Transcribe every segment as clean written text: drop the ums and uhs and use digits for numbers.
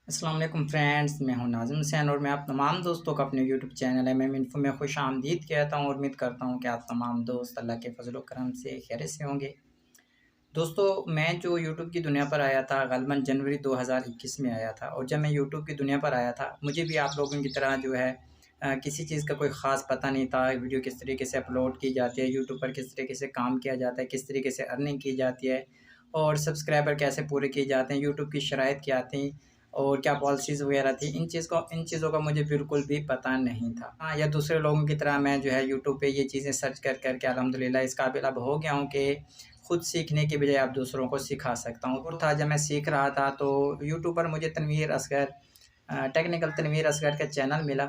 अस्सलाम वालेकुम फ्रेंड्स, मैं हूं नाज़िम हुसैन और मैं आप तमाम दोस्तों को अपने यूट्यूब चैनल एमएम इन्फो में खुश आमदीद कहता हूं और उम्मीद करता हूं कि आप तमाम दोस्त अल्लाह के फजल व करम से खैरियत से होंगे। दोस्तों, मैं जो यूट्यूब की दुनिया पर आया था ग़ालिबन जनवरी 2021 में आया था और जब मैं यूट्यूब की दुनिया पर आया था, मुझे भी आप लोगों की तरह जो है किसी चीज़ का कोई ख़ास पता नहीं था। वीडियो किस तरीके से अपलोड की जाती है, यूट्यूब पर किस तरीके से काम किया जाता है, किस तरीके से अर्निंग की जाती है और सब्सक्राइबर कैसे पूरे किए जाते हैं, यूट्यूब की शराइत क्या थी और क्या पॉलिसीज़ वगैरह थी। इन चीज़ों का मुझे बिल्कुल भी पता नहीं था। हाँ, या दूसरे लोगों की तरह मैं जो है यूट्यूब पे ये चीज़ें सर्च कर के अल्हम्दुलिल्लाह इस काबिल अब हो गया हूँ कि खुद सीखने की बजाय आप दूसरों को सिखा सकता हूँ। और था जब मैं सीख रहा था तो यूट्यूब पर मुझे टेक्निकल तनवीर असगर का चैनल मिला,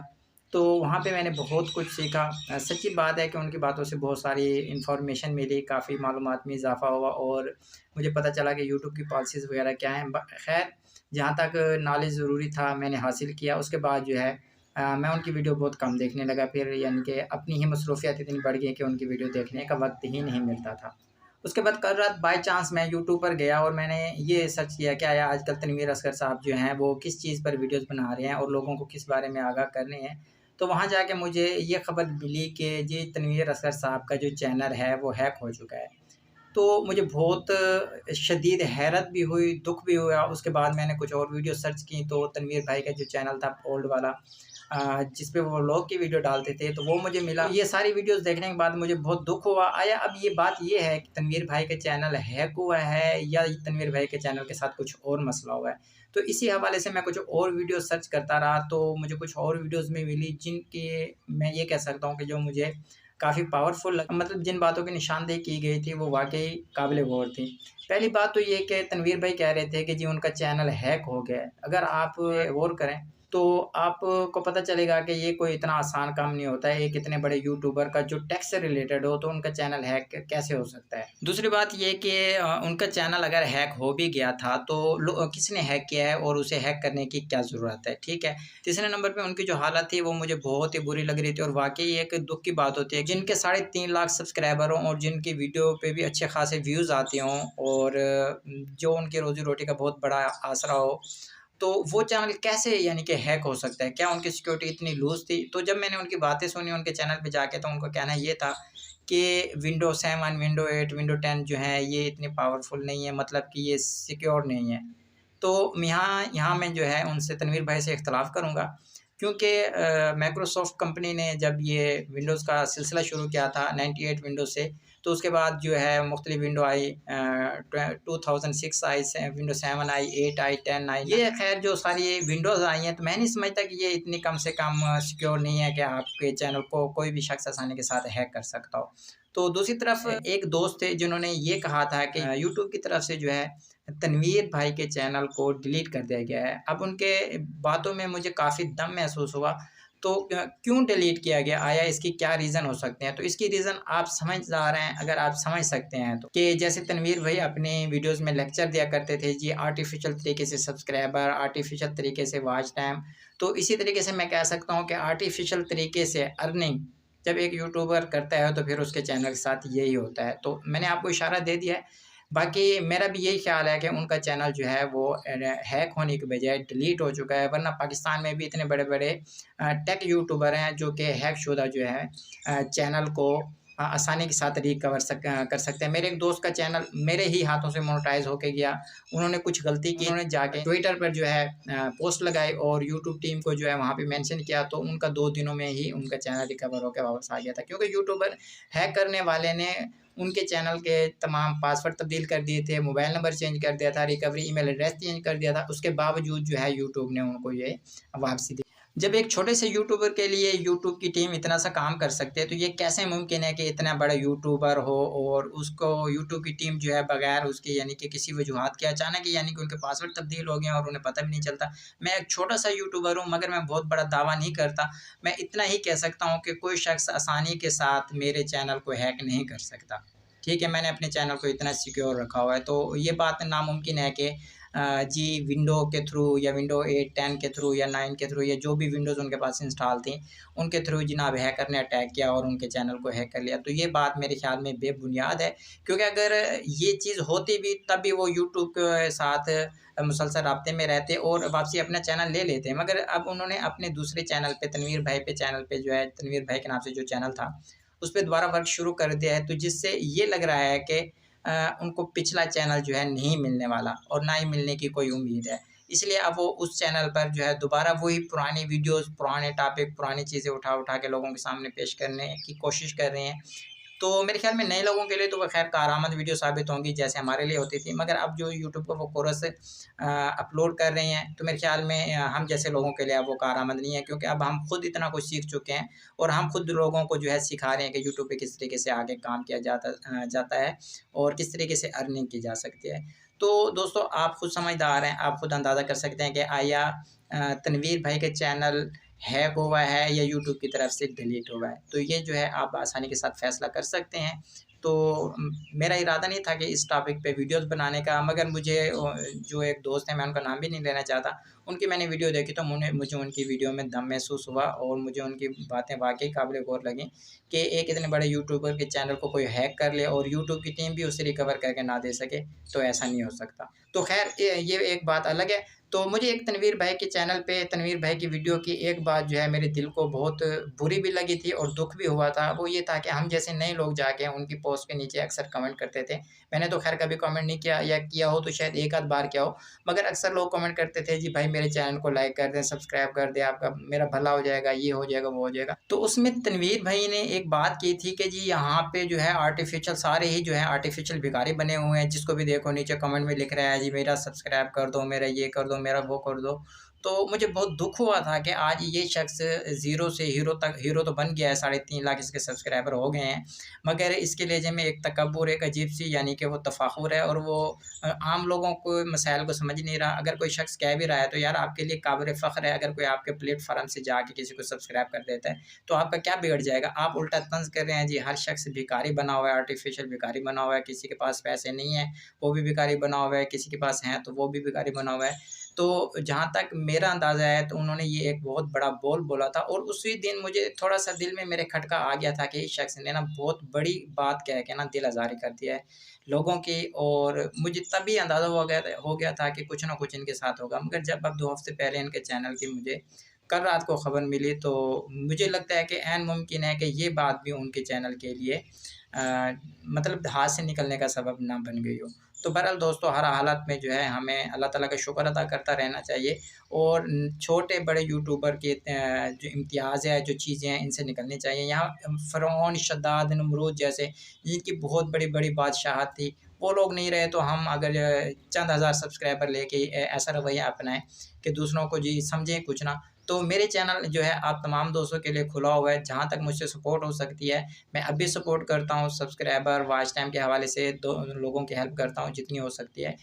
तो वहाँ पे मैंने बहुत कुछ सीखा। सच्ची बात है कि उनकी बातों से बहुत सारी इन्फॉर्मेशन मिली, काफ़ी मालूमात में इज़ाफ़ा हुआ और मुझे पता चला कि यूट्यूब की पॉलिसीज़ वगैरह क्या हैं। ब खैर, जहाँ तक नॉलेज ज़रूरी था मैंने हासिल किया। उसके बाद जो है मैं उनकी वीडियो बहुत कम देखने लगा फिर, यानी कि अपनी ही मसरूफ़ियत इतनी बढ़ गई कि उनकी वीडियो देखने का वक़्त ही नहीं मिलता था। उसके बाद कल रात बाय चांस मैं यूट्यूब पर गया और मैंने ये सर्च किया कि आया आजकल तनवीर असगर साहब जो हैं वो किस चीज़ पर वीडियोज़ बना रहे हैं और लोगों को किस बारे में आगाह कर रहे हैं। तो वहाँ जाके मुझे ये खबर मिली कि जी तनवीर असगर साहब का जो चैनल है वो हैक हो चुका है। तो मुझे बहुत शदीद हैरत भी हुई, दुःख भी हुआ। उसके बाद मैंने कुछ और वीडियो सर्च की तो तनवीर भाई का जो चैनल था ओल्ड वाला, जिस पे वो व्लॉग की वीडियो डालते थे, तो वो मुझे मिला। ये सारी वीडियोज़ देखने के बाद मुझे बहुत दुःख हुआ। आया अब ये बात ये है कि तनवीर भाई का चैनल हैक हुआ है या तनवीर भाई के चैनल के साथ कुछ और मसला हुआ है। तो इसी हवाले से मैं कुछ और वीडियो सर्च करता रहा तो मुझे कुछ और वीडियोज़ में मिली जिनके मैं ये कह सकता हूँ कि जो मुझे काफ़ी पावरफुल मतलब जिन बातों की निशानदेही की गई थी वो वाक़ई काबिल गौर थी। पहली बात तो ये कि तनवीर भाई कह रहे थे कि जी उनका चैनल हैक हो गया है। अगर आप गौर करें तो आपको पता चलेगा कि ये कोई इतना आसान काम नहीं होता है। एक इतने बड़े यूट्यूबर का जो टेक से रिलेटेड हो तो उनका चैनल हैक कैसे हो सकता है? दूसरी बात ये कि उनका चैनल अगर हैक हो भी गया था तो किसने हैक किया है और उसे हैक करने की क्या ज़रूरत है, ठीक है? तीसरे नंबर पे उनकी जो हालत थी वो मुझे बहुत ही बुरी लग रही थी और वाक़ई एक दुःख की बात होती है जिनके 3.5 लाख सब्सक्राइबर हों और जिनकी वीडियो पे भी अच्छे खासे व्यूज़ आते हों और जो उनकी रोज़ी-रोटी का बहुत बड़ा आसरा हो, तो वो चैनल कैसे यानी कि हैक हो सकता है? क्या उनकी सिक्योरिटी इतनी लूज़ थी? तो जब मैंने उनकी बातें सुनी उनके चैनल पे जाके तो उनका कहना ये था कि विंडो 7, विंडो 8, विंडो 10 जो है ये इतनी पावरफुल नहीं है, मतलब कि ये सिक्योर नहीं है। तो यहाँ यहाँ मैं जो है उनसे तनवीर भाई से इख्तिलाफ़ करूँगा क्योंकि माइक्रोसॉफ्ट कंपनी ने जब ये विंडोज़ का सिलसिला शुरू किया था 98 विंडोज़ से, तो उसके बाद जो है मुख्तलिफ़ विंडो आई, 2006 आई, से विंडो 7 आई, 8 आई, 10 आई। ये ख़ैर जो सारी विंडोज़ आई हैं तो मैं नहीं समझता कि ये इतनी कम से कम सिक्योर नहीं है कि आपके चैनल को कोई भी शख़्स आसानी के साथ हैक कर सकता हो। तो दूसरी तरफ एक दोस्त थे जिन्होंने ये कहा था कि यूट्यूब की तरफ से जो है तनवीर भाई के चैनल को डिलीट कर दिया गया है। अब उनके बातों में मुझे काफ़ी दम महसूस हुआ, तो क्यों डिलीट किया गया? आया इसकी क्या रीज़न हो सकते हैं? तो इसकी रीज़न आप समझदार हैं, अगर आप समझ सकते हैं तो, कि जैसे तनवीर भाई अपनी वीडियोज़ में लेक्चर दिया करते थे जी आर्टिफ़िशियल तरीके से सब्सक्राइबर, आर्टिफ़िशियल तरीके से वॉच टाइम। तो इसी तरीके से मैं कह सकता हूँ कि आर्टिफ़िशियल तरीके से अर्निंग जब एक यूट्यूबर करता है तो फिर उसके चैनल के साथ यही होता है। तो मैंने आपको इशारा दे दिया है। बाकी मेरा भी यही ख़्याल है कि उनका चैनल जो है वो हैक होने की बजाय डिलीट हो चुका है, वरना पाकिस्तान में भी इतने बड़े-बड़े टेक यूट्यूबर हैं जो कि हैकशुदा जो है चैनल को आसानी के साथ कर सकते हैं। मेरे एक दोस्त का चैनल मेरे ही हाथों से मोनेटाइज़ होके गया। उन्होंने कुछ गलती की, उन्होंने जाके ट्विटर पर जो है पोस्ट लगाई और यूट्यूब टीम को जो है वहाँ पे मेंशन किया, तो उनका 2 दिनों में ही उनका चैनल रिकवर होके वापस आ गया था। क्योंकि यूट्यूबर हैक करने वाले ने उनके चैनल के तमाम पासवर्ड तब्दील कर दिए थे, मोबाइल नंबर चेंज कर दिया था, रिकवरी ईमेल एड्रेस चेंज कर दिया था, उसके बावजूद जो है यूट्यूब ने उनको ये वापसी दी। जब एक छोटे से यूट्यूबर के लिए यूट्यूब की टीम इतना सा काम कर सकती है, तो ये कैसे मुमकिन है कि इतना बड़ा यूट्यूबर हो और उसको यूट्यूब की टीम जो है बगैर उसके यानी कि किसी वजूहात के अचानक ही यानी कि उनके पासवर्ड तब्दील हो गए और उन्हें पता भी नहीं चलता। मैं एक छोटा सा यूट्यूबर हूँ मगर मैं बहुत बड़ा दावा नहीं करता। मैं इतना ही कह सकता हूँ कि कोई शख्स आसानी के साथ मेरे चैनल को हैक नहीं कर सकता। ठीक है, मैंने अपने चैनल को इतना सिक्योर रखा हुआ है, तो ये बात नामुमकिन है कि जी विंडो के थ्रू या विंडो 8 10 के थ्रू या 9 के थ्रू या जो भी विंडोज़ उनके पास इंस्टॉल थी, उनके थ्रू जनाब हैकर ने अटैक किया और उनके चैनल को हैक कर लिया। तो ये बात मेरे ख़्याल में बेबुनियाद है, क्योंकि अगर ये चीज़ होती भी तब भी वो यूट्यूब के साथ मुसलसल राब्ते में रहते और वापसी अपना चैनल ले लेते। मगर अब उन्होंने अपने दूसरे चैनल पे तनवीर भाई पे चैनल पे जो है तनवीर भाई के नाम से जो चैनल था, उस पे दोबारा वर्क शुरू कर दिया है। तो जिससे ये लग रहा है कि उनको पिछला चैनल जो है नहीं मिलने वाला और ना ही मिलने की कोई उम्मीद है। इसलिए अब वो उस चैनल पर जो है दोबारा वही पुरानी वीडियोज़, पुराने टॉपिक, पुरानी चीज़ें उठा के लोगों के सामने पेश करने की कोशिश कर रहे हैं। तो मेरे ख़्याल में नए लोगों के लिए तो वो ख़ैर कारआमद वीडियो साबित होंगी, जैसे हमारे लिए होती थी। मगर अब जो यूट्यूब पर वो कोर्स अपलोड कर रहे हैं, तो मेरे ख़्याल में हम जैसे लोगों के लिए अब वो कारआमद नहीं है, क्योंकि अब हम खुद इतना कुछ सीख चुके हैं और हम खुद लोगों को जो है सिखा रहे हैं कि यूट्यूब पे किस तरीके से आगे काम किया जाता है और किस तरीके से अर्निंग की जा सकती है। तो दोस्तों, आप खुद समझदार हैं, आप खुद अंदाज़ा कर सकते हैं कि आया तनवीर भाई के चैनल हैक हुआ है या यूट्यूब की तरफ से डिलीट हुआ है। तो ये जो है आप आसानी के साथ फ़ैसला कर सकते हैं। तो मेरा इरादा नहीं था कि इस टॉपिक पे वीडियोज़ बनाने का, मगर मुझे जो एक दोस्त है, मैं उनका नाम भी नहीं लेना चाहता, उनकी मैंने वीडियो देखी तो मुझे उनकी वीडियो में दम महसूस हुआ और मुझे उनकी बातें वाक़ई काबिल गौर लगी कि एक इतने बड़े यूट्यूबर के चैनल को कोई हैक कर ले और यूट्यूब की टीम भी उसे रिकवर करके ना दे सके, तो ऐसा नहीं हो सकता। तो ख़ैर ये एक बात अलग है। तो मुझे एक तनवीर भाई के चैनल पे तनवीर भाई की वीडियो की एक बात जो है मेरे दिल को बहुत बुरी भी लगी थी और दुःख भी हुआ था। वो ये था कि हम जैसे नए लोग जाके उनकी पोस्ट के नीचे अक्सर कमेंट करते थे। मैंने तो ख़ैर कभी कमेंट नहीं किया, या किया हो तो शायद एक आध बार किया हो। मगर अक्सर लोग कमेंट करते थे, जी भाई मेरे चैनल को लाइक कर दें, सब्सक्राइब कर दें, आपका मेरा भला हो जाएगा, ये हो जाएगा, वो हो जाएगा। तो उसमें तनवीर भाई ने एक बात की थी कि जी यहाँ पे जो है आर्टिफ़िशियल सारे ही जो है आर्टिफ़िशियल भिखारी बने हुए हैं, जिसको भी देखो नीचे कमेंट में लिख रहा है, जी मेरा सब्सक्राइब कर दो, मेरा ये कर दो, मेरा वो कर दो। तो मुझे बहुत दुःख हुआ था कि आज ये शख़्स ज़ीरो से हीरो तो बन गया है, 3.5 लाख इसके सब्सक्राइबर हो गए हैं। मगर इसके लहज़े में एक तकब्बुर, एक अजीब-सी यानी कि वो तफ़ाख़ुर है और वो आम लोगों को मसाइल को समझ नहीं रहा। अगर कोई शख़्स कह भी रहा है तो यार आपके लिए काबिल फ़ख्र है, अगर कोई आपके प्लेटफ़ॉर्म से जाके किसी को सब्सक्राइब कर देता है, तो आपका क्या बिगड़ जाएगा? आप उल्टा तंज़ कर रहे हैं, जी हर शख़्स भिखारी बना हुआ है, आर्टिफ़िशियल भिखारी बना हुआ है, किसी के पास पैसे नहीं है, वो भी भिखारी बना हुआ है, किसी के पास हैं तो वो भी भिखारी बना हुआ है। तो जहाँ तक मेरा अंदाज़ा है तो उन्होंने ये एक बहुत बड़ा बोल बोला था और उसी दिन मुझे थोड़ा-सा दिल में मेरे खटका आ गया था कि इस शख़्स ने ना बहुत बड़ी बात कह के ना दिल आज़ारी कर दिया है लोगों की, और मुझे तभी अंदाज़ा हो गया था कि कुछ ना कुछ इनके साथ होगा। मगर जब अब 2 हफ़्ते पहले इनके चैनल की मुझे कल रात को खबर मिली, तो मुझे लगता है कि ऐन मुमकिन है कि ये बात भी उनके चैनल के लिए मतलब हाथ से निकलने का सबब ना बन गई हो। तो बहरहाल दोस्तों, हर हालत में जो है हमें अल्लाह ताला का शुक्र अदा करता रहना चाहिए और छोटे-बड़े यूट्यूबर के जो इम्तियाज़ है, जो चीज़ें हैं, इनसे निकलनी चाहिए। यहाँ फ़िरौन, शद्दाद, नमरूद जैसे जिनकी बहुत बड़ी-बड़ी बादशाहत थी, वो लोग नहीं रहे, तो हम अगर चंद हज़ार सब्सक्राइबर लेके ऐसा रवैया अपनाएँ कि दूसरों को जी समझें कुछ ना, तो मेरे चैनल जो है आप तमाम दोस्तों के लिए खुला हुआ है। जहाँ तक मुझसे सपोर्ट हो सकती है, मैं अब भी सपोर्ट करता हूँ, सब्सक्राइबर, वॉच टाइम के हवाले से दो लोगों की हेल्प करता हूँ जितनी हो सकती है।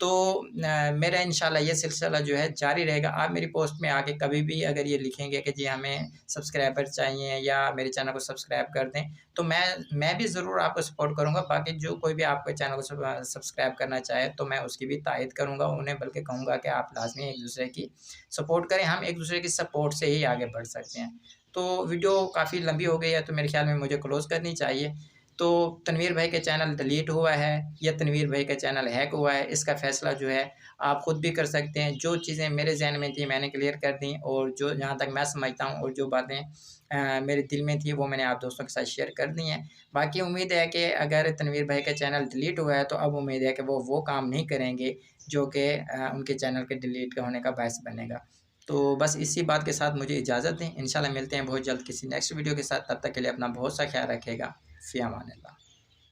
तो मेरा इंशाल्लाह ये सिलसिला जो है जारी रहेगा। आप मेरी पोस्ट में आके कभी भी अगर ये लिखेंगे कि जी हमें सब्सक्राइबर चाहिए या मेरे चैनल को सब्सक्राइब कर दें, तो मैं भी ज़रूर आपको सपोर्ट करूँगा। बाकी जो कोई भी आपके चैनल को सब्सक्राइब करना चाहे, तो मैं उसकी भी तायद करूँगा, उन्हें बल्कि कहूँगा कि आप लाज़मी एक-दूसरे की सपोर्ट करें। हम एक-दूसरे की सपोर्ट से ही आगे बढ़ सकते हैं। तो वीडियो काफ़ी लंबी हो गई है, तो मेरे ख़्याल में मुझे क्लोज़ करनी चाहिए। तो तनवीर भाई का चैनल डिलीट हुआ है या तनवीर भाई का चैनल हैक हुआ है, इसका फ़ैसला जो है आप खुद भी कर सकते हैं। जो चीज़ें मेरे ज़हन में थी मैंने क्लियर कर दी, और जो जहाँ तक मैं समझता हूँ और जो बातें मेरे दिल में थी वो मैंने आप दोस्तों के साथ शेयर कर दी हैं। बाकी उम्मीद है कि अगर तनवीर भाई का चैनल डिलीट हुआ है, तो अब उम्मीद है कि वो काम नहीं करेंगे जो कि उनके चैनल के डिलीट होने का बायस बनेगा। तो बस इसी बात के साथ मुझे इजाज़त दें। इंशाल्लाह मिलते हैं बहुत जल्द किसी नेक्स्ट वीडियो के साथ। तब तक के लिए अपना बहुत सा ख़्याल रखिएगा। फ़ी अमानिल्लाह।